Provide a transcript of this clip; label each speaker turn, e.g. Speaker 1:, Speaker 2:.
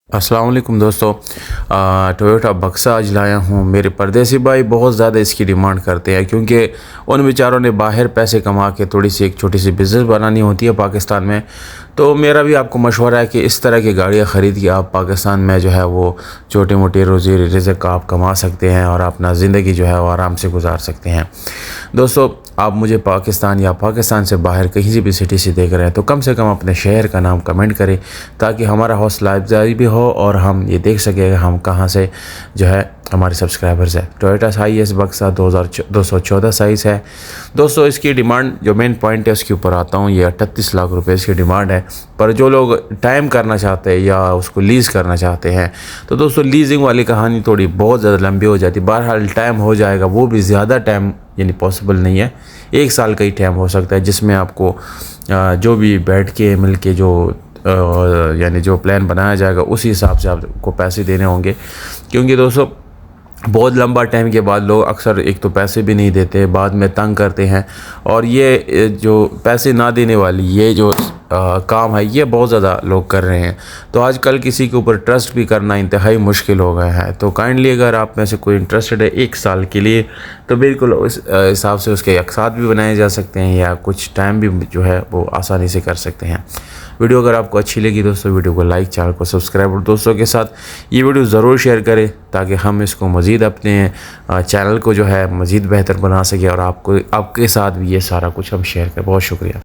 Speaker 1: अस्सलाम वालेकुम दोस्तों। टोयोटा बक्सा आज लाया हूँ। मेरे परदेसी भाई बहुत ज़्यादा इसकी डिमांड करते हैं क्योंकि उन बेचारों ने बाहर पैसे कमा के थोड़ी सी एक छोटी सी बिज़नेस बनानी होती है पाकिस्तान में। तो मेरा भी आपको मशवरा है कि इस तरह की गाड़ियाँ ख़रीद के आप पाकिस्तान में जो है वो छोटी मोटी रोज़ी रिज़्क आप कमा सकते हैं और अपना ज़िंदगी जो है वो आराम से गुजार सकते हैं। दोस्तों, आप मुझे पाकिस्तान या पाकिस्तान से बाहर कहीं से भी सिटी से देख रहे हैं तो कम से कम अपने शहर का नाम कमेंट करें ताकि हमारा हौसला अफजाई भी हो और हम ये देख सकें हम कहाँ से जो है हमारे सब्सक्राइबर्स है। टोयोटा हाईएस बक्सा 2214 साइज़ है। दोस्तों, इसकी डिमांड जो मेन पॉइंट है उसके ऊपर आता हूँ। ये 38 लाख रुपए इसकी डिमांड है। पर जो लोग टाइम करना चाहते हैं या उसको लीज़ करना चाहते हैं तो दोस्तों लीजिंग वाली कहानी थोड़ी बहुत ज़्यादा लंबी हो जाती है। बहरहाल टाइम हो जाएगा, वो भी ज़्यादा टाइम यानी पॉसिबल नहीं है। 1 साल का ही टाइम हो सकता है जिसमें आपको जो भी बैठ के मिल के जो यानी जो प्लान बनाया जाएगा उसी हिसाब से आपको पैसे देने होंगे। क्योंकि दोस्तों बहुत लंबा टाइम के बाद लोग अक्सर एक तो पैसे भी नहीं देते, बाद में तंग करते हैं। और ये जो पैसे ना देने वाली ये जो काम है ये बहुत ज़्यादा लोग कर रहे हैं। तो आजकल किसी के ऊपर ट्रस्ट भी करना इंतहाई मुश्किल हो गया है। तो काइंडली अगर आप में से कोई इंटरेस्टेड है 1 साल के लिए तो बिल्कुल उस हिसाब से उसके अक़सात भी बनाए जा सकते हैं या कुछ टाइम भी जो है वो आसानी से कर सकते हैं। वीडियो अगर आपको अच्छी लगी दोस्तों, वीडियो को लाइक, चैनल को सब्सक्राइब और दोस्तों के साथ ये वीडियो ज़रूर शेयर करें ताकि हम इसको मज़ीद अपने चैनल को जो है मज़ीद बेहतर बना सकें और आपके साथ भी ये सारा कुछ हम शेयर करें। बहुत शुक्रिया।